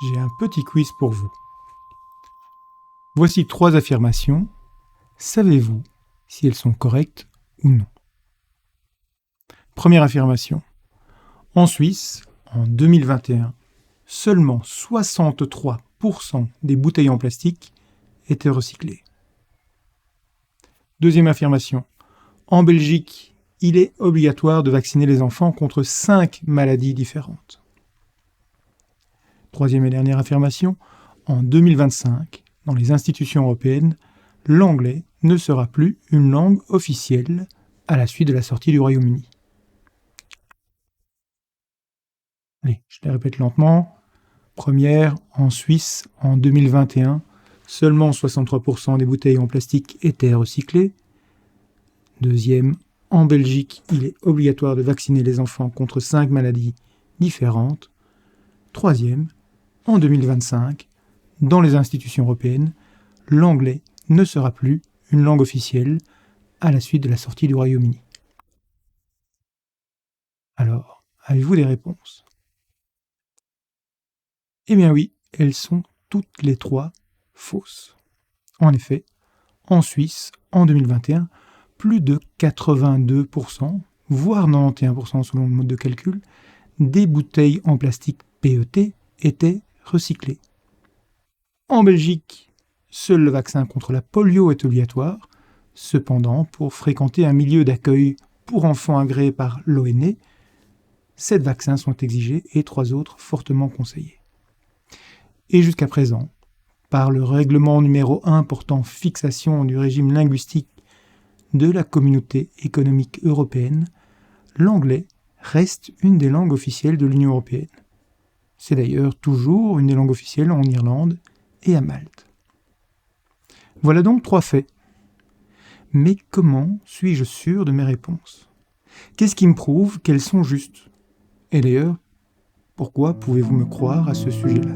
j'ai un petit quiz pour vous. Voici 3 affirmations. Savez-vous si elles sont correctes ou non? Première affirmation. En Suisse, en 2021, seulement 63% des bouteilles en plastique étaient recyclées. Deuxième affirmation. En Belgique, il est obligatoire de vacciner les enfants contre 5 maladies différentes. Troisième et dernière affirmation. En 2025, dans les institutions européennes, l'anglais ne sera plus une langue officielle à la suite de la sortie du Royaume-Uni. Allez, je les répète lentement. Première, en Suisse, en 2021, seulement 63% des bouteilles en plastique étaient recyclées. Deuxième, en Belgique, il est obligatoire de vacciner les enfants contre 5 maladies différentes. Troisième, en 2025, dans les institutions européennes, l'anglais ne sera plus une langue officielle à la suite de la sortie du Royaume-Uni. Alors, avez-vous des réponses? Eh bien oui, elles sont toutes les 3 fausses. En effet, en Suisse, en 2021, plus de 82%, voire 91% selon le mode de calcul, des bouteilles en plastique PET étaient recyclées. En Belgique, seul le vaccin contre la polio est obligatoire. Cependant, pour fréquenter un milieu d'accueil pour enfants agréé par l'ONE, 7 vaccins sont exigés et 3 autres fortement conseillés. Et jusqu'à présent, par le règlement numéro 1 portant fixation du régime linguistique de la Communauté économique européenne, l'anglais reste une des langues officielles de l'Union européenne. C'est d'ailleurs toujours une des langues officielles en Irlande et à Malte. Voilà donc 3 faits. Mais comment suis-je sûr de mes réponses? Qu'est-ce qui me prouve qu'elles sont justes? Et d'ailleurs, pourquoi pouvez-vous me croire à ce sujet-là?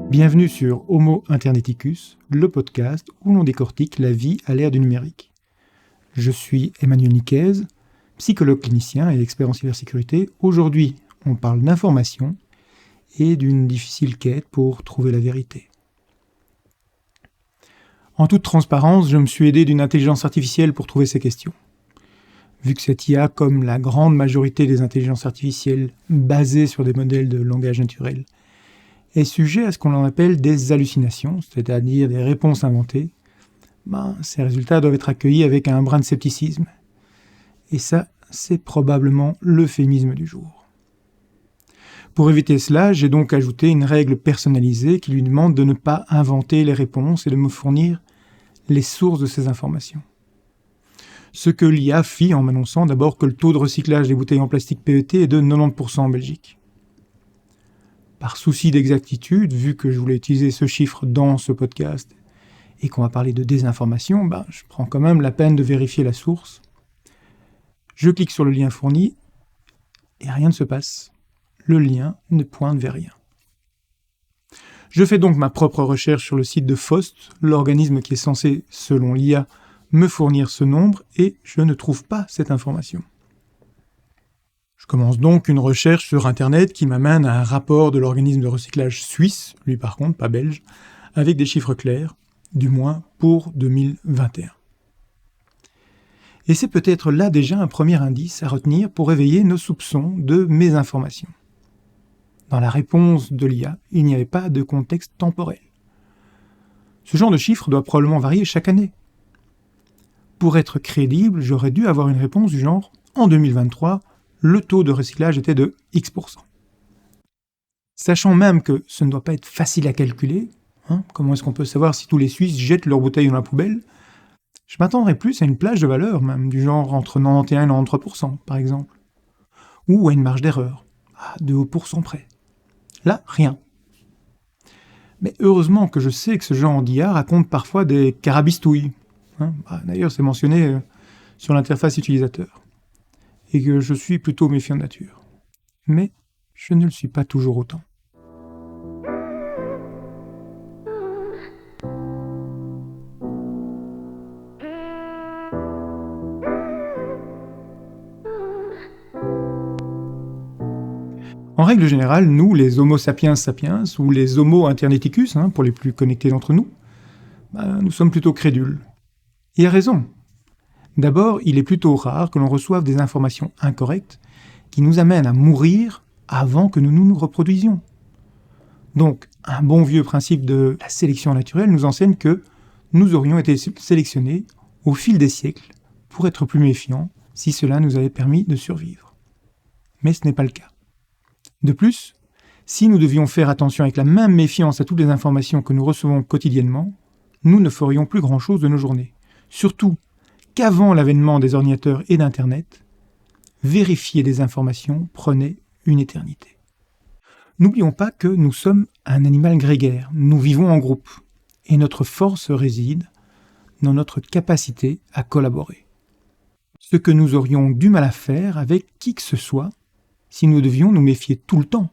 Bienvenue sur Homo Interneticus, le podcast où l'on décortique la vie à l'ère du numérique. Je suis Emmanuel Niquez, psychologue clinicien et expert en cybersécurité. Aujourd'hui, on parle d'information et d'une difficile quête pour trouver la vérité. En toute transparence, je me suis aidé d'une intelligence artificielle pour trouver ces questions. Vu que cette IA, comme la grande majorité des intelligences artificielles basées sur des modèles de langage naturel, est sujet à ce qu'on appelle des hallucinations, c'est-à-dire des réponses inventées, ces résultats doivent être accueillis avec un brin de scepticisme. Et ça, c'est probablement l'euphémisme du jour. Pour éviter cela, j'ai donc ajouté une règle personnalisée qui lui demande de ne pas inventer les réponses et de me fournir les sources de ces informations. Ce que l'IA fit en m'annonçant d'abord que le taux de recyclage des bouteilles en plastique PET est de 90% en Belgique. Par souci d'exactitude, vu que je voulais utiliser ce chiffre dans ce podcast et qu'on va parler de désinformation, je prends quand même la peine de vérifier la source. Je clique sur le lien fourni et rien ne se passe. Le lien ne pointe vers rien. Je fais donc ma propre recherche sur le site de FOST, l'organisme qui est censé, selon l'IA, me fournir ce nombre et je ne trouve pas cette information. Je commence donc une recherche sur Internet qui m'amène à un rapport de l'organisme de recyclage suisse, lui par contre, pas belge, avec des chiffres clairs, du moins pour 2021. Et c'est peut-être là déjà un premier indice à retenir pour éveiller nos soupçons de mésinformation. Dans la réponse de l'IA, il n'y avait pas de contexte temporel. Ce genre de chiffre doit probablement varier chaque année. Pour être crédible, j'aurais dû avoir une réponse du genre « En 2023, le taux de recyclage était de X%. » Sachant même que ce ne doit pas être facile à calculer, comment est-ce qu'on peut savoir si tous les Suisses jettent leurs bouteilles dans la poubelle? Je m'attendrais plus à une plage de valeur, même, du genre entre 91 et 93%, par exemple. Ou à une marge d'erreur, à 2% près. Là, rien. Mais heureusement que je sais que ce genre d'IA raconte parfois des carabistouilles. D'ailleurs, c'est mentionné sur l'interface utilisateur. Et que je suis plutôt méfiant de nature. Mais je ne le suis pas toujours autant. En règle générale, nous, les Homo sapiens sapiens, ou les Homo interneticus, pour les plus connectés d'entre nous, nous sommes plutôt crédules. Et à raison. D'abord, il est plutôt rare que l'on reçoive des informations incorrectes qui nous amènent à mourir avant que nous nous reproduisions. Donc, un bon vieux principe de la sélection naturelle nous enseigne que nous aurions été sélectionnés au fil des siècles pour être plus méfiants si cela nous avait permis de survivre. Mais ce n'est pas le cas. De plus, si nous devions faire attention avec la même méfiance à toutes les informations que nous recevons quotidiennement, nous ne ferions plus grand-chose de nos journées. Surtout qu'avant l'avènement des ordinateurs et d'Internet, vérifier des informations prenait une éternité. N'oublions pas que nous sommes un animal grégaire, nous vivons en groupe, et notre force réside dans notre capacité à collaborer. Ce que nous aurions du mal à faire avec qui que ce soit si nous devions nous méfier tout le temps.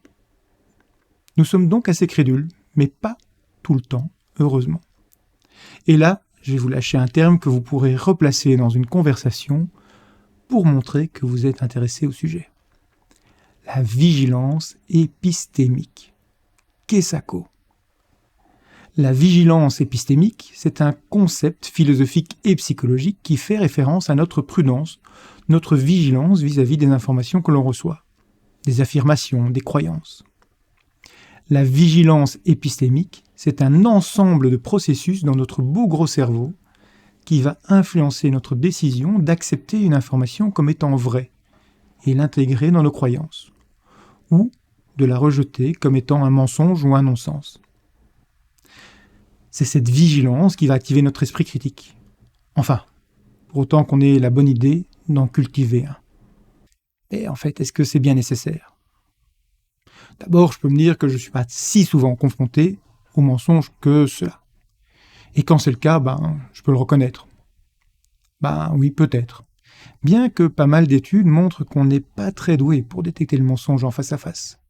Nous sommes donc assez crédules, mais pas tout le temps, heureusement. Et là, je vais vous lâcher un terme que vous pourrez replacer dans une conversation pour montrer que vous êtes intéressé au sujet. La vigilance épistémique. Qu'est-ce? La vigilance épistémique, c'est un concept philosophique et psychologique qui fait référence à notre prudence, notre vigilance vis-à-vis des informations que l'on reçoit, des affirmations, des croyances. La vigilance épistémique, c'est un ensemble de processus dans notre beau gros cerveau qui va influencer notre décision d'accepter une information comme étant vraie et l'intégrer dans nos croyances, ou de la rejeter comme étant un mensonge ou un non-sens. C'est cette vigilance qui va activer notre esprit critique. Enfin, pour autant qu'on ait la bonne idée d'en cultiver un. Et en fait, est-ce que c'est bien nécessaire? D'abord, je peux me dire que je ne suis pas si souvent confronté aux mensonges que cela. Et quand c'est le cas, je peux le reconnaître. Oui, peut-être. Bien que pas mal d'études montrent qu'on n'est pas très doué pour détecter le mensonge en face à face.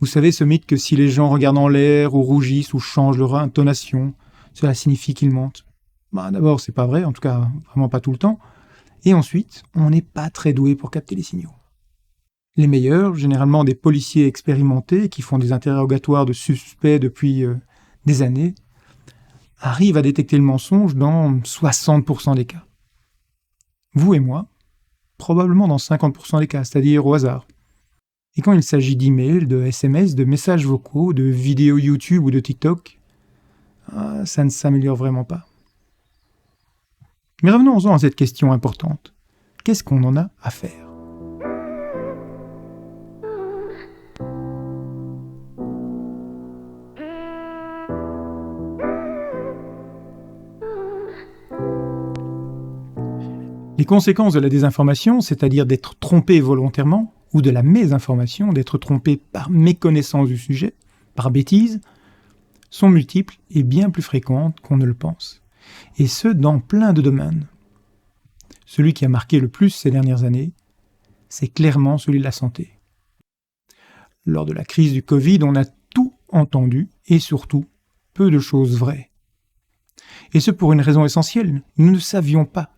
Vous savez ce mythe que si les gens regardent en l'air ou rougissent ou changent leur intonation, cela signifie qu'ils mentent. D'abord, c'est pas vrai, en tout cas vraiment pas tout le temps. Et ensuite, on n'est pas très doué pour capter les signaux. Les meilleurs, généralement des policiers expérimentés qui font des interrogatoires de suspects depuis des années, arrivent à détecter le mensonge dans 60% des cas. Vous et moi, probablement dans 50% des cas, c'est-à-dire au hasard. Et quand il s'agit d'emails, de SMS, de messages vocaux, de vidéos YouTube ou de TikTok, ça ne s'améliore vraiment pas. Mais revenons-en à cette question importante. Qu'est-ce qu'on en a à faire ? Les conséquences de la désinformation, c'est-à-dire d'être trompé volontairement, ou de la mésinformation, d'être trompé par méconnaissance du sujet, par bêtise, sont multiples et bien plus fréquentes qu'on ne le pense. Et ce, dans plein de domaines. Celui qui a marqué le plus ces dernières années, c'est clairement celui de la santé. Lors de la crise du Covid, on a tout entendu, et surtout, peu de choses vraies. Et ce pour une raison essentielle, nous ne savions pas.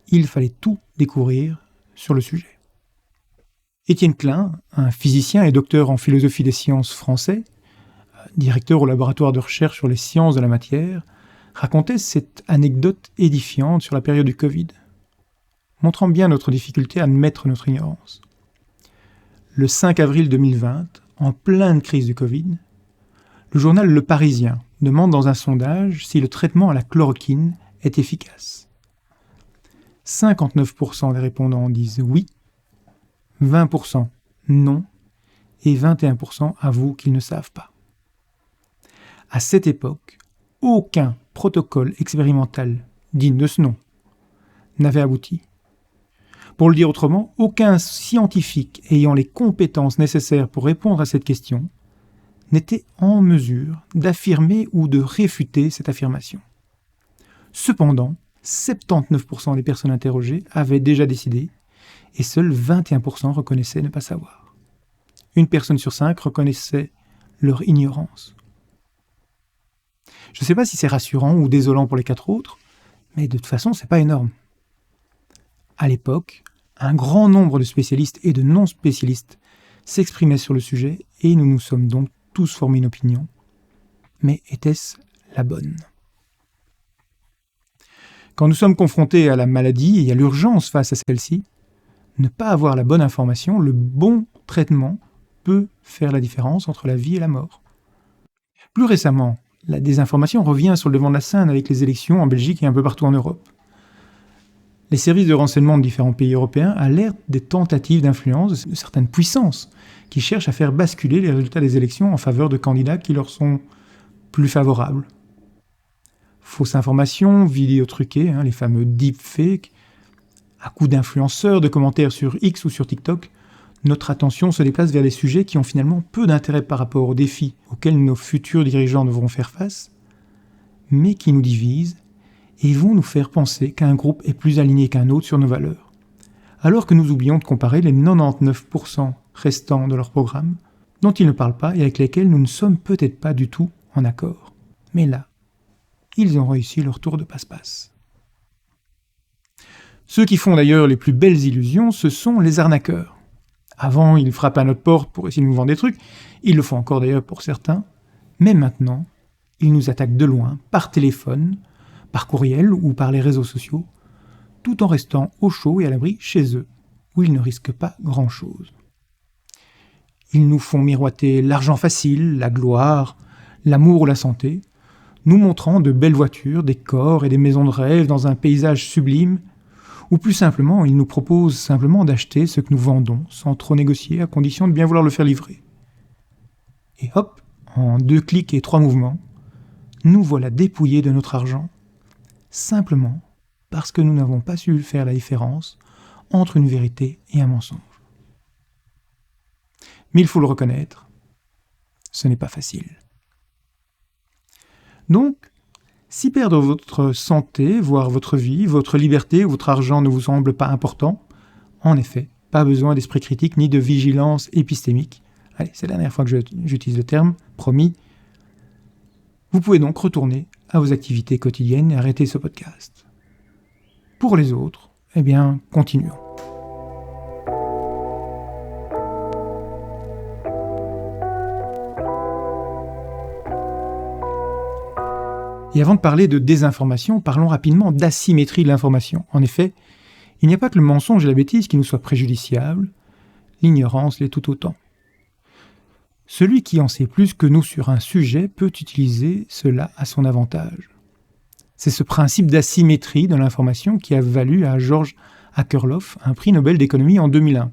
Il fallait tout découvrir sur le sujet. Étienne Klein, un physicien et docteur en philosophie des sciences français, directeur au laboratoire de recherche sur les sciences de la matière, racontait cette anecdote édifiante sur la période du Covid, montrant bien notre difficulté à admettre notre ignorance. Le 5 avril 2020, en pleine crise du Covid, le journal Le Parisien demande dans un sondage si le traitement à la chloroquine est efficace. 59% des répondants disent oui, 20% non, et 21% avouent qu'ils ne savent pas. À cette époque, aucun protocole expérimental digne de ce nom n'avait abouti. Pour le dire autrement, aucun scientifique ayant les compétences nécessaires pour répondre à cette question n'était en mesure d'affirmer ou de réfuter cette affirmation. Cependant, 79% des personnes interrogées avaient déjà décidé et seuls 21% reconnaissaient ne pas savoir. Une personne sur 5 reconnaissait leur ignorance. Je ne sais pas si c'est rassurant ou désolant pour les 4 autres, mais de toute façon, c'est pas énorme. À l'époque, un grand nombre de spécialistes et de non-spécialistes s'exprimaient sur le sujet et nous nous sommes donc tous formés une opinion. Mais était-ce la bonne ? Quand nous sommes confrontés à la maladie et à l'urgence face à celle-ci, ne pas avoir la bonne information, le bon traitement peut faire la différence entre la vie et la mort. Plus récemment, la désinformation revient sur le devant de la scène avec les élections en Belgique et un peu partout en Europe. Les services de renseignement de différents pays européens alertent des tentatives d'influence de certaines puissances qui cherchent à faire basculer les résultats des élections en faveur de candidats qui leur sont plus favorables. Fausses informations, vidéos truquées, les fameux deepfakes, à coups d'influenceurs, de commentaires sur X ou sur TikTok, notre attention se déplace vers des sujets qui ont finalement peu d'intérêt par rapport aux défis auxquels nos futurs dirigeants devront faire face, mais qui nous divisent et vont nous faire penser qu'un groupe est plus aligné qu'un autre sur nos valeurs, alors que nous oublions de comparer les 99% restants de leur programme, dont ils ne parlent pas et avec lesquels nous ne sommes peut-être pas du tout en accord. Mais là, ils ont réussi leur tour de passe-passe. Ceux qui font d'ailleurs les plus belles illusions, ce sont les arnaqueurs. Avant, ils frappent à notre porte pour essayer de nous vendre des trucs, ils le font encore d'ailleurs pour certains, mais maintenant, ils nous attaquent de loin, par téléphone, par courriel ou par les réseaux sociaux, tout en restant au chaud et à l'abri chez eux, où ils ne risquent pas grand-chose. Ils nous font miroiter l'argent facile, la gloire, l'amour ou la santé, nous montrant de belles voitures, des corps et des maisons de rêve dans un paysage sublime, ou plus simplement, ils nous proposent simplement d'acheter ce que nous vendons, sans trop négocier, à condition de bien vouloir le faire livrer. Et hop, en 2 clics et 3 mouvements, nous voilà dépouillés de notre argent, simplement parce que nous n'avons pas su faire la différence entre une vérité et un mensonge. Mais il faut le reconnaître, ce n'est pas facile. Donc, si perdre votre santé, voire votre vie, votre liberté ou votre argent ne vous semble pas important, en effet, pas besoin d'esprit critique ni de vigilance épistémique. Allez, c'est la dernière fois que j'utilise le terme, promis. Vous pouvez donc retourner à vos activités quotidiennes et arrêter ce podcast. Pour les autres, eh bien, continuons. Et avant de parler de désinformation, parlons rapidement d'asymétrie de l'information. En effet, il n'y a pas que le mensonge et la bêtise qui nous soient préjudiciables, l'ignorance l'est tout autant. Celui qui en sait plus que nous sur un sujet peut utiliser cela à son avantage. C'est ce principe d'asymétrie de l'information qui a valu à George Akerlof un prix Nobel d'économie en 2001,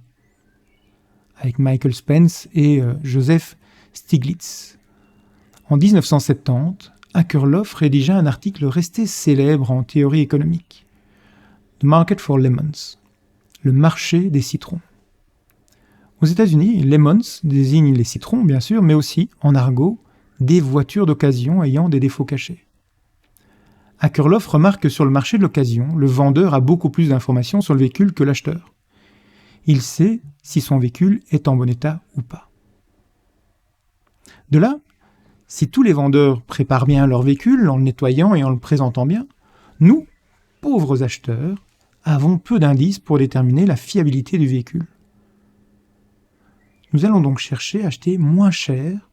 avec Michael Spence et Joseph Stiglitz. En 1970, Akerlof rédigea un article resté célèbre en théorie économique, The Market for Lemons, le marché des citrons. Aux États-Unis, lemons désignent les citrons, bien sûr, mais aussi, en argot, des voitures d'occasion ayant des défauts cachés. Akerlof remarque que sur le marché de l'occasion, le vendeur a beaucoup plus d'informations sur le véhicule que l'acheteur. Il sait si son véhicule est en bon état ou pas. De là, si tous les vendeurs préparent bien leur véhicule en le nettoyant et en le présentant bien, nous, pauvres acheteurs, avons peu d'indices pour déterminer la fiabilité du véhicule. Nous allons donc chercher à acheter moins cher,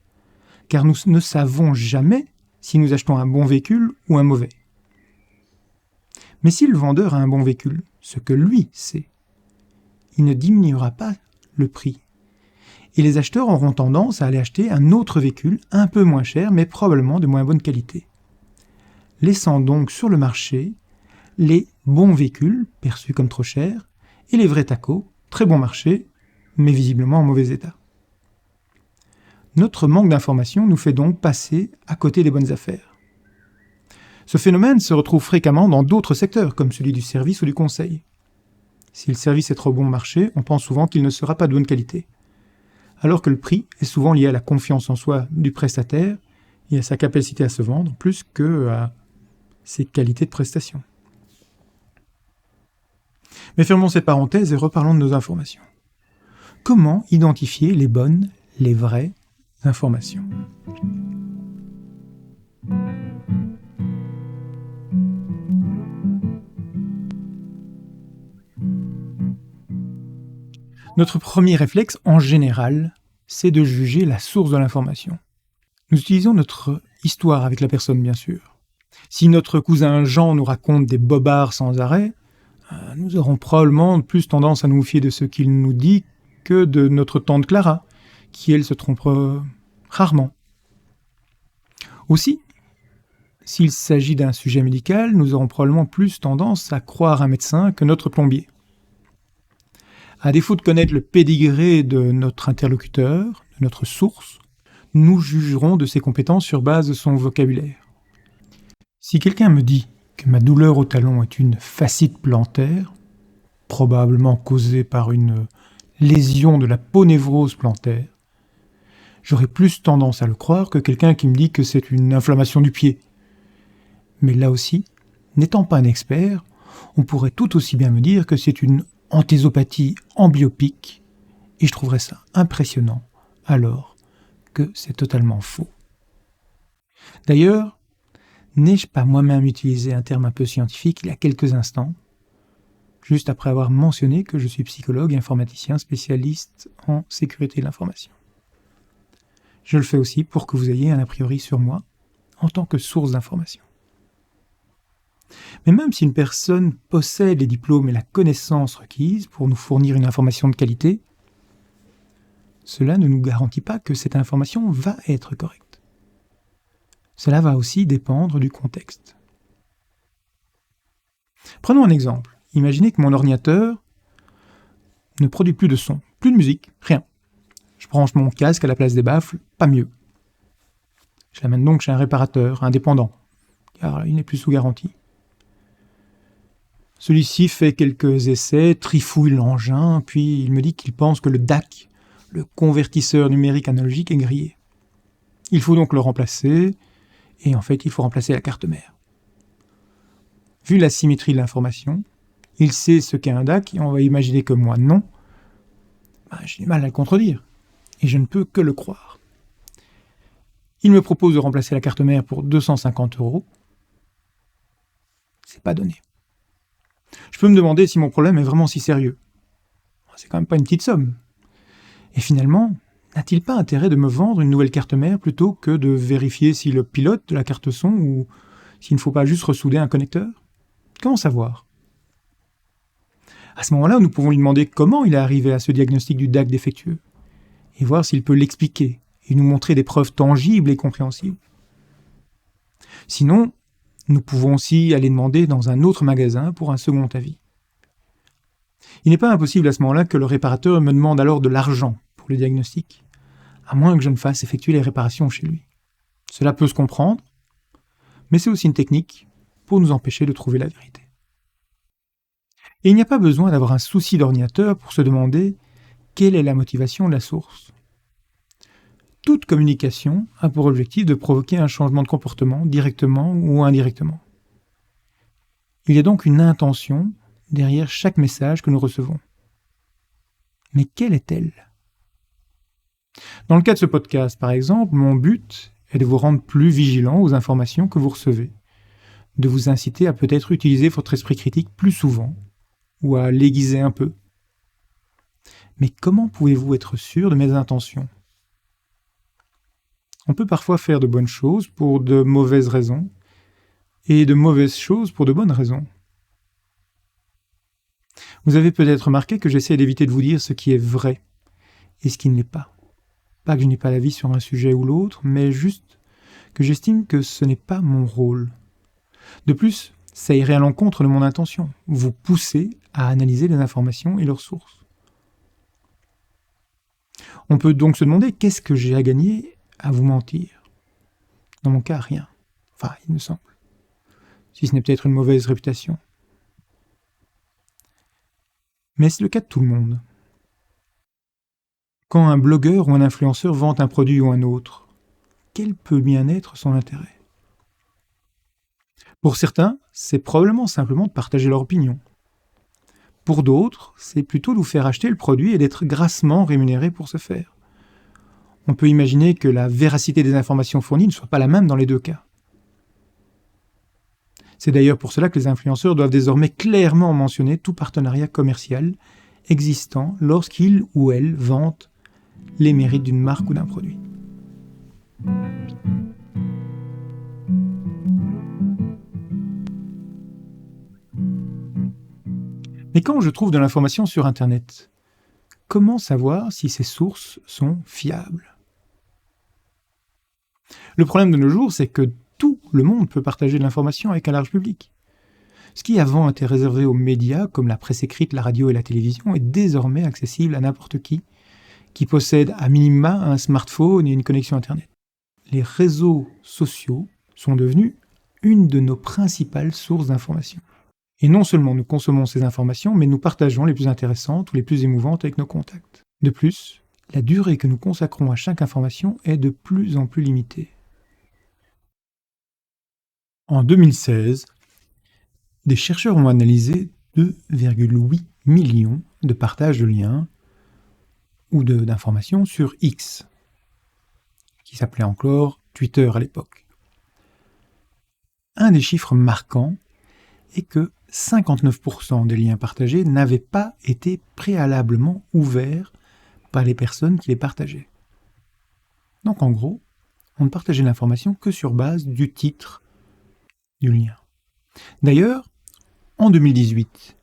car nous ne savons jamais si nous achetons un bon véhicule ou un mauvais. Mais si le vendeur a un bon véhicule, ce que lui sait, il ne diminuera pas le prix. Et les acheteurs auront tendance à aller acheter un autre véhicule un peu moins cher, mais probablement de moins bonne qualité. Laissant donc sur le marché les bons véhicules, perçus comme trop chers, et les vrais tacos, très bon marché, mais visiblement en mauvais état. Notre manque d'information nous fait donc passer à côté des bonnes affaires. Ce phénomène se retrouve fréquemment dans d'autres secteurs, comme celui du service ou du conseil. Si le service est trop bon marché, on pense souvent qu'il ne sera pas de bonne qualité, alors que le prix est souvent lié à la confiance en soi du prestataire et à sa capacité à se vendre, plus qu'à ses qualités de prestation. Mais fermons cette parenthèse et reparlons de nos informations. Comment identifier les bonnes, les vraies informations. Notre premier réflexe, en général, c'est de juger la source de l'information. Nous utilisons notre histoire avec la personne, bien sûr. Si notre cousin Jean nous raconte des bobards sans arrêt, nous aurons probablement plus tendance à nous fier de ce qu'il nous dit que de notre tante Clara, qui, elle, se trompe rarement. Aussi, s'il s'agit d'un sujet médical, nous aurons probablement plus tendance à croire un médecin que notre plombier. À défaut de connaître le pédigré de notre interlocuteur, de notre source, nous jugerons de ses compétences sur base de son vocabulaire. Si quelqu'un me dit que ma douleur au talon est une fascite plantaire, probablement causée par une lésion de la ponévrose plantaire, j'aurai plus tendance à le croire que quelqu'un qui me dit que c'est une inflammation du pied. Mais là aussi, n'étant pas un expert, on pourrait tout aussi bien me dire que c'est une anthésopathie amblyopie, et je trouverais ça impressionnant, alors que c'est totalement faux. D'ailleurs, n'ai-je pas moi-même utilisé un terme un peu scientifique il y a quelques instants, juste après avoir mentionné que je suis psychologue et informaticien spécialiste en sécurité de l'information. Je le fais aussi pour que vous ayez un a priori sur moi en tant que source d'information. Mais même si une personne possède les diplômes et la connaissance requise pour nous fournir une information de qualité, cela ne nous garantit pas que cette information va être correcte. Cela va aussi dépendre du contexte. Prenons un exemple. Imaginez que mon ordinateur ne produit plus de son, plus de musique, rien. Je branche mon casque à la place des baffles, pas mieux. Je l'amène donc chez un réparateur indépendant, car il n'est plus sous garantie. Celui-ci fait quelques essais, trifouille l'engin, puis il me dit qu'il pense que le DAC, le convertisseur numérique analogique, est grillé. Il faut donc le remplacer, et en fait il faut remplacer la carte mère. Vu la symétrie de l'information, il sait ce qu'est un DAC, et on va imaginer que moi non, j'ai du mal à le contredire, et je ne peux que le croire. Il me propose de remplacer la carte mère pour 250 €. C'est pas donné. Je peux me demander si mon problème est vraiment si sérieux. C'est quand même pas une petite somme. Et finalement, n'a-t-il pas intérêt de me vendre une nouvelle carte mère plutôt que de vérifier si le pilote de la carte son ou s'il ne faut pas juste ressouder un connecteur ? Comment savoir ? À ce moment-là, nous pouvons lui demander comment il est arrivé à ce diagnostic du DAC défectueux et voir s'il peut l'expliquer et nous montrer des preuves tangibles et compréhensibles. Sinon, nous pouvons aussi aller demander dans un autre magasin pour un second avis. Il n'est pas impossible à ce moment-là que le réparateur me demande alors de l'argent pour le diagnostic, à moins que je ne fasse effectuer les réparations chez lui. Cela peut se comprendre, mais c'est aussi une technique pour nous empêcher de trouver la vérité. Et il n'y a pas besoin d'avoir un souci d'ordinateur pour se demander quelle est la motivation de la source. Toute communication a pour objectif de provoquer un changement de comportement, directement ou indirectement. Il y a donc une intention derrière chaque message que nous recevons. Mais quelle est-elle ? Dans le cas de ce podcast, par exemple, mon but est de vous rendre plus vigilant aux informations que vous recevez, de vous inciter à peut-être utiliser votre esprit critique plus souvent, ou à l'aiguiser un peu. Mais comment pouvez-vous être sûr de mes intentions ? On peut parfois faire de bonnes choses pour de mauvaises raisons, et de mauvaises choses pour de bonnes raisons. Vous avez peut-être remarqué que j'essaie d'éviter de vous dire ce qui est vrai et ce qui ne l'est pas. Pas que je n'ai pas d'avis sur un sujet ou l'autre, mais juste que j'estime que ce n'est pas mon rôle. De plus, ça irait à l'encontre de mon intention, vous pousser à analyser les informations et leurs sources. On peut donc se demander qu'est-ce que j'ai à gagner à vous mentir. Dans mon cas, rien. Enfin, il me semble. Si ce n'est peut-être une mauvaise réputation. Mais c'est le cas de tout le monde. Quand un blogueur ou un influenceur vante un produit ou un autre, quel peut bien être son intérêt ? Pour certains, c'est probablement simplement de partager leur opinion. Pour d'autres, c'est plutôt de vous faire acheter le produit et d'être grassement rémunéré pour ce faire. on peut imaginer que la véracité des informations fournies ne soit pas la même dans les deux cas. C'est d'ailleurs pour cela que les influenceurs doivent désormais clairement mentionner tout partenariat commercial existant lorsqu'ils ou elles vantent les mérites d'une marque ou d'un produit. Mais quand je trouve de l'information sur Internet, comment savoir si ces sources sont fiables ? Le problème de nos jours, c'est que tout le monde peut partager de l'information avec un large public. Ce qui avant était réservé aux médias, comme la presse écrite, la radio et la télévision, est désormais accessible à n'importe qui possède à minima un smartphone et une connexion Internet. Les réseaux sociaux sont devenus une de nos principales sources d'information. Et non seulement nous consommons ces informations, mais nous partageons les plus intéressantes ou les plus émouvantes avec nos contacts. De plus, la durée que nous consacrons à chaque information est de plus en plus limitée. En 2016, des chercheurs ont analysé 2,8 millions de partages de liens ou d'informations sur X, qui s'appelait encore Twitter à l'époque. Un des chiffres marquants est que 59% des liens partagés n'avaient pas été préalablement ouverts par les personnes qui les partageaient. Donc en gros, on ne partageait l'information que sur base du titre du lien. D'ailleurs, en 2018,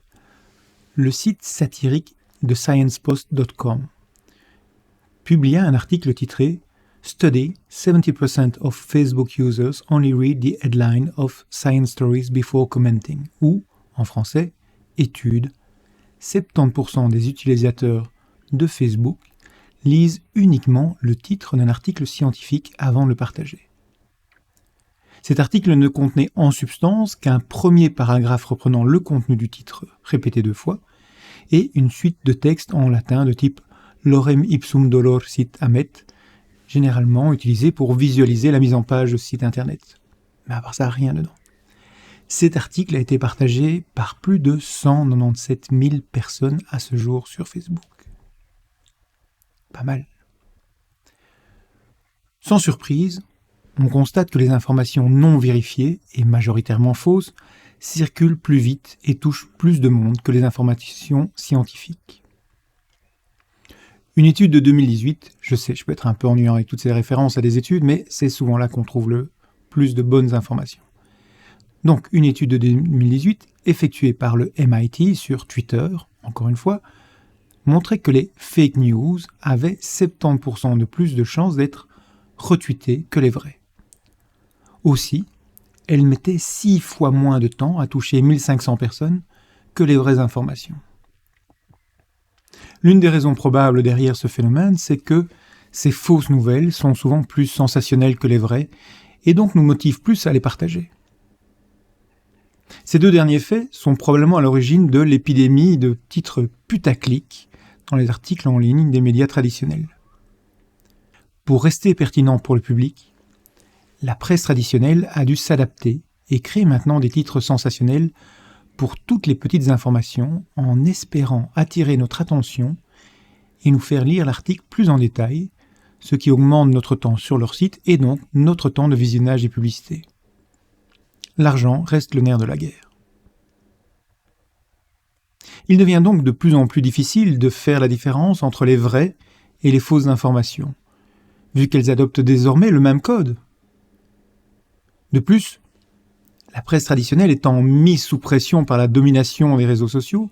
le site satirique de SciencePost.com publia un article titré « Study, 70% of Facebook users only read the headline of science stories before commenting » ou, en français, « Étude, 70% des utilisateurs de Facebook lisent uniquement le titre d'un article scientifique avant de le partager. » Cet article ne contenait en substance qu'un premier paragraphe reprenant le contenu du titre, répété 2 fois, et une suite de textes en latin de type « lorem ipsum dolor sit amet », généralement utilisé pour visualiser la mise en page de site internet. Mais à part ça, rien dedans. Cet article a été partagé par plus de 197 000 personnes à ce jour sur Facebook. Pas mal. Sans surprise, on constate que les informations non vérifiées, et majoritairement fausses, circulent plus vite et touchent plus de monde que les informations scientifiques. Une étude de 2018, je sais, je peux être un peu ennuyant avec toutes ces références à des études, mais c'est souvent là qu'on trouve le plus de bonnes informations. Donc, une étude de 2018, effectuée par le MIT sur Twitter, encore une fois, montrait que les fake news avaient 70% de plus de chances d'être retweetées que les vraies. Aussi, elles mettaient 6 fois moins de temps à toucher 1500 personnes que les vraies informations. L'une des raisons probables derrière ce phénomène, c'est que ces fausses nouvelles sont souvent plus sensationnelles que les vraies et donc nous motivent plus à les partager. Ces 2 derniers faits sont probablement à l'origine de l'épidémie de titres putaclic dans les articles en ligne des médias traditionnels. Pour rester pertinent pour le public, la presse traditionnelle a dû s'adapter et créer maintenant des titres sensationnels pour toutes les petites informations en espérant attirer notre attention et nous faire lire l'article plus en détail, ce qui augmente notre temps sur leur site et donc notre temps de visionnage des publicités. L'argent reste le nerf de la guerre. Il devient donc de plus en plus difficile de faire la différence entre les vraies et les fausses informations, vu qu'elles adoptent désormais le même code. De plus, la presse traditionnelle étant mise sous pression par la domination des réseaux sociaux,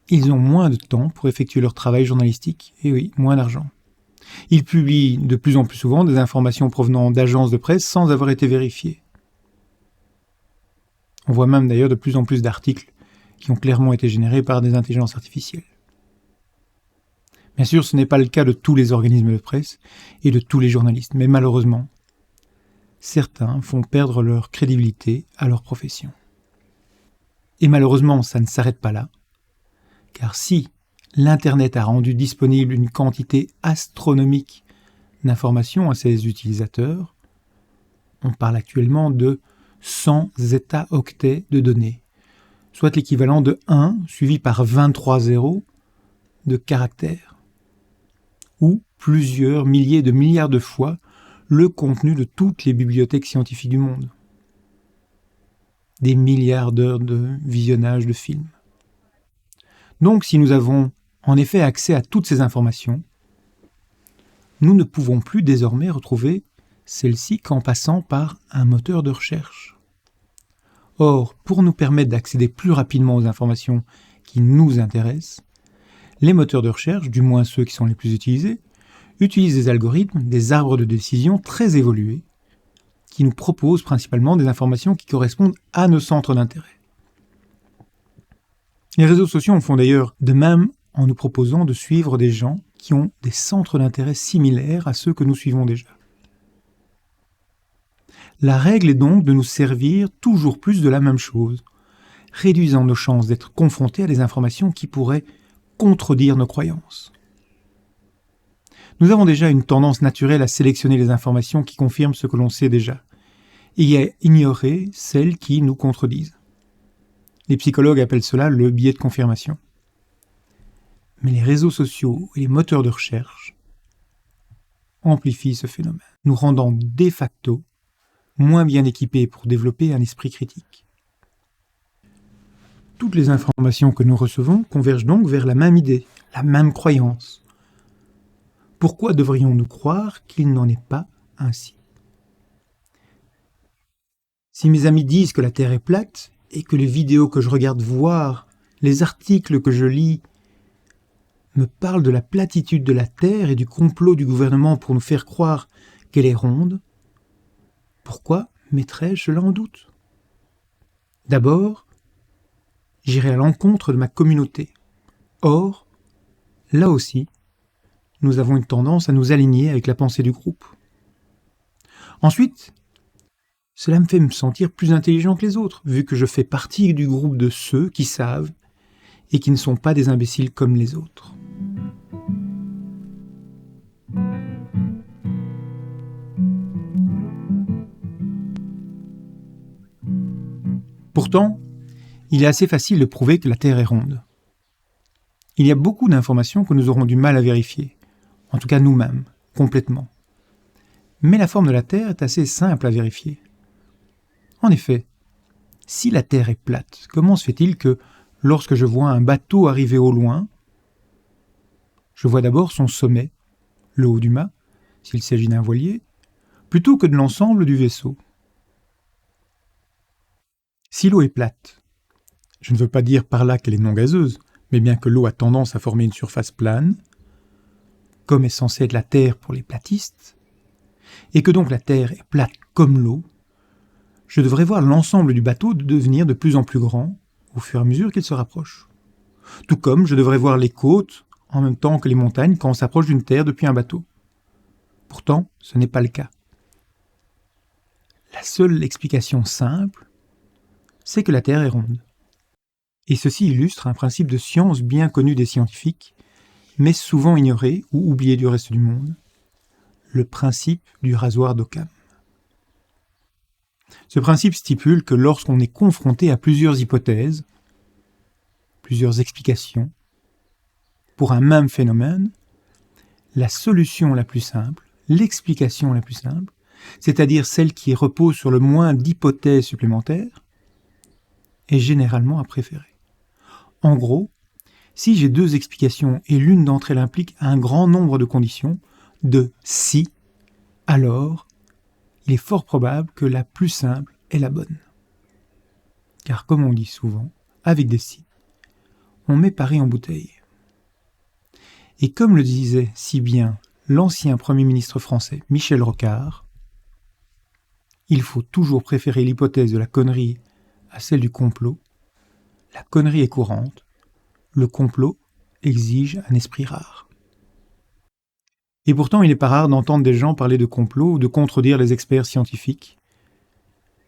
ils ont moins de temps pour effectuer leur travail journalistique, et oui, moins d'argent. Ils publient de plus en plus souvent des informations provenant d'agences de presse sans avoir été vérifiées. On voit même d'ailleurs de plus en plus d'articles qui ont clairement été générés par des intelligences artificielles. Bien sûr, ce n'est pas le cas de tous les organismes de presse et de tous les journalistes, mais malheureusement, certains font perdre leur crédibilité à leur profession. Et malheureusement, ça ne s'arrête pas là, car si l'Internet a rendu disponible une quantité astronomique d'informations à ses utilisateurs, on parle actuellement de 100 zeta-octets de données, soit l'équivalent de 1 suivi par 23 zéros de caractères, ou plusieurs milliers de milliards de fois le contenu de toutes les bibliothèques scientifiques du monde. Des milliards d'heures de visionnage de films. Donc, si nous avons en effet accès à toutes ces informations, nous ne pouvons plus désormais retrouver celles-ci qu'en passant par un moteur de recherche. Or, pour nous permettre d'accéder plus rapidement aux informations qui nous intéressent, les moteurs de recherche, du moins ceux qui sont les plus utilisés, utilisent des algorithmes, des arbres de décision très évolués, qui nous proposent principalement des informations qui correspondent à nos centres d'intérêt. Les réseaux sociaux en font d'ailleurs de même en nous proposant de suivre des gens qui ont des centres d'intérêt similaires à ceux que nous suivons déjà. La règle est donc de nous servir toujours plus de la même chose, réduisant nos chances d'être confrontés à des informations qui pourraient contredire nos croyances. Nous avons déjà une tendance naturelle à sélectionner les informations qui confirment ce que l'on sait déjà, et à ignorer celles qui nous contredisent. Les psychologues appellent cela le biais de confirmation. Mais les réseaux sociaux et les moteurs de recherche amplifient ce phénomène, nous rendant de facto moins bien équipés pour développer un esprit critique. Toutes les informations que nous recevons convergent donc vers la même idée, la même croyance. Pourquoi devrions-nous croire qu'il n'en est pas ainsi ? Si mes amis disent que la Terre est plate, et que les vidéos que je regarde voir, les articles que je lis, me parlent de la platitude de la Terre et du complot du gouvernement pour nous faire croire qu'elle est ronde, pourquoi mettrais-je cela en doute ? D'abord, j'irai à l'encontre de ma communauté. Or, là aussi, nous avons une tendance à nous aligner avec la pensée du groupe. Ensuite, cela me fait me sentir plus intelligent que les autres, vu que je fais partie du groupe de ceux qui savent et qui ne sont pas des imbéciles comme les autres. Pourtant, il est assez facile de prouver que la Terre est ronde. Il y a beaucoup d'informations que nous aurons du mal à vérifier, en tout cas nous-mêmes, complètement. Mais la forme de la Terre est assez simple à vérifier. En effet, si la Terre est plate, comment se fait-il que, lorsque je vois un bateau arriver au loin, je vois d'abord son sommet, le haut du mât, s'il s'agit d'un voilier, plutôt que de l'ensemble du vaisseau ? Si l'eau est plate, je ne veux pas dire par là qu'elle est non gazeuse, mais bien que l'eau a tendance à former une surface plane, comme est censé être la Terre pour les platistes, et que donc la Terre est plate comme l'eau, je devrais voir l'ensemble du bateau devenir de plus en plus grand au fur et à mesure qu'il se rapproche. Tout comme je devrais voir les côtes en même temps que les montagnes quand on s'approche d'une terre depuis un bateau. Pourtant, ce n'est pas le cas. La seule explication simple, c'est que la Terre est ronde. Et ceci illustre un principe de science bien connu des scientifiques, mais souvent ignoré ou oublié du reste du monde, le principe du rasoir d'Occam. Ce principe stipule que lorsqu'on est confronté à plusieurs hypothèses, plusieurs explications, pour un même phénomène, la solution la plus simple, l'explication la plus simple, c'est-à-dire celle qui repose sur le moins d'hypothèses supplémentaires, est généralement à préférer. En gros, si j'ai deux explications et l'une d'entre elles implique un grand nombre de conditions, de si, alors il est fort probable que la plus simple est la bonne. Car comme on dit souvent, avec des si, on met Paris en bouteille. Et comme le disait si bien l'ancien Premier ministre français Michel Rocard, il faut toujours préférer l'hypothèse de la connerie à celle du complot. La connerie est courante, le complot exige un esprit rare. Et pourtant, il n'est pas rare d'entendre des gens parler de complot ou de contredire les experts scientifiques,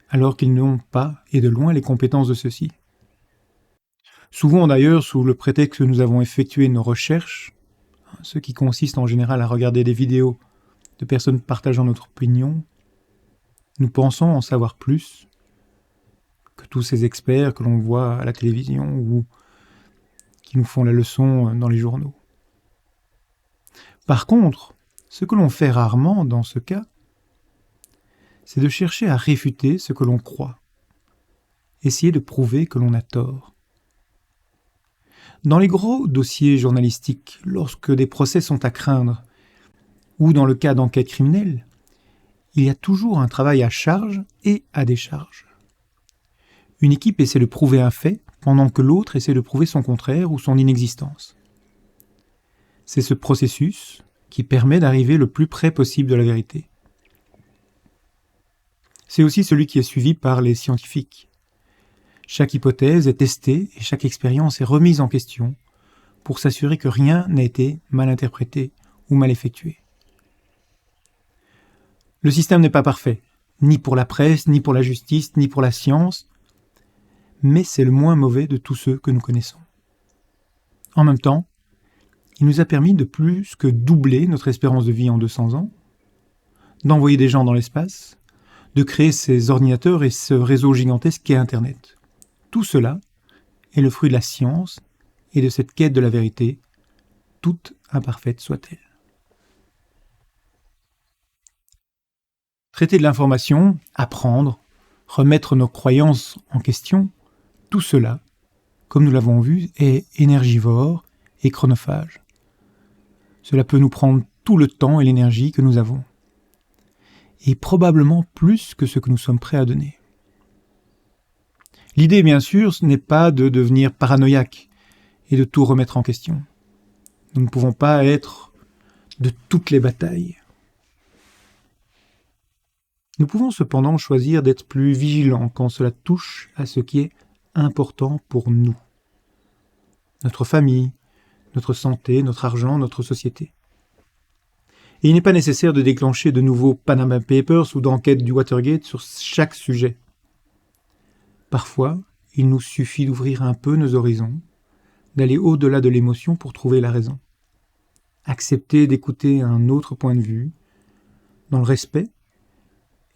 alors qu'ils n'ont pas, et de loin, les compétences de ceux-ci. Souvent d'ailleurs, sous le prétexte que nous avons effectué nos recherches, ce qui consiste en général à regarder des vidéos de personnes partageant notre opinion, nous pensons en savoir plus que tous ces experts que l'on voit à la télévision ou qui nous font la leçon dans les journaux. Par contre, Ce que l'on fait rarement dans ce cas, c'est de chercher à réfuter ce que l'on croit, essayer de prouver que l'on a tort. Dans les gros dossiers journalistiques, lorsque des procès sont à craindre, ou dans le cas d'enquêtes criminelles, il y a toujours un travail à charge et à décharge. Une équipe essaie de prouver un fait, pendant que l'autre essaie de prouver son contraire ou son inexistence. C'est ce processus qui permet d'arriver le plus près possible de la vérité. C'est aussi celui qui est suivi par les scientifiques. Chaque hypothèse est testée et chaque expérience est remise en question pour s'assurer que rien n'a été mal interprété ou mal effectué. Le système n'est pas parfait, ni pour la presse, ni pour la justice, ni pour la science, mais c'est le moins mauvais de tous ceux que nous connaissons. En même temps, il nous a permis de plus que doubler notre espérance de vie en 200 ans, d'envoyer des gens dans l'espace, de créer ces ordinateurs et ce réseau gigantesque qu'est Internet. Tout cela est le fruit de la science et de cette quête de la vérité, toute imparfaite soit-elle. Traiter de l'information, apprendre, remettre nos croyances en question, tout cela, comme nous l'avons vu, est énergivore et chronophage. Cela peut nous prendre tout le temps et l'énergie que nous avons, et probablement plus que ce que nous sommes prêts à donner. L'idée, bien sûr, ce n'est pas de devenir paranoïaque et de tout remettre en question. Nous ne pouvons pas être de toutes les batailles. Nous pouvons cependant choisir d'être plus vigilants quand cela touche à ce qui est important pour nous. Notre famille, notre santé, notre argent, notre société. Et il n'est pas nécessaire de déclencher de nouveaux Panama Papers ou d'enquêtes du Watergate sur chaque sujet. Parfois, il nous suffit d'ouvrir un peu nos horizons, d'aller au-delà de l'émotion pour trouver la raison. Accepter d'écouter un autre point de vue, dans le respect,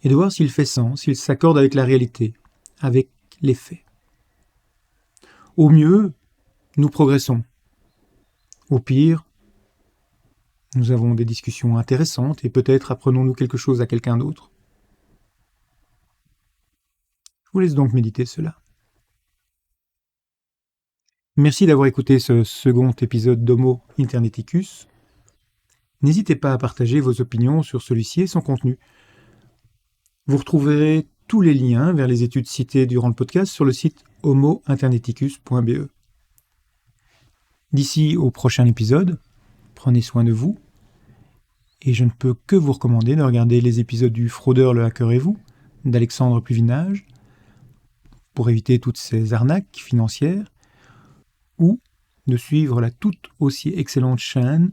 et de voir s'il fait sens, s'il s'accorde avec la réalité, avec les faits. Au mieux, nous progressons. Au pire, nous avons des discussions intéressantes et peut-être apprenons-nous quelque chose à quelqu'un d'autre. Je vous laisse donc méditer cela. Merci d'avoir écouté ce second épisode d'Homo Interneticus. N'hésitez pas à partager vos opinions sur celui-ci et son contenu. Vous retrouverez tous les liens vers les études citées durant le podcast sur le site homointerneticus.be. D'ici au prochain épisode, prenez soin de vous, et je ne peux que vous recommander de regarder les épisodes du Fraudeur, le hacker et vous, d'Alexandre Pluvinage, pour éviter toutes ces arnaques financières, ou de suivre la tout aussi excellente chaîne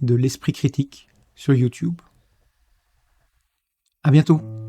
de l'Esprit Critique sur YouTube. À bientôt!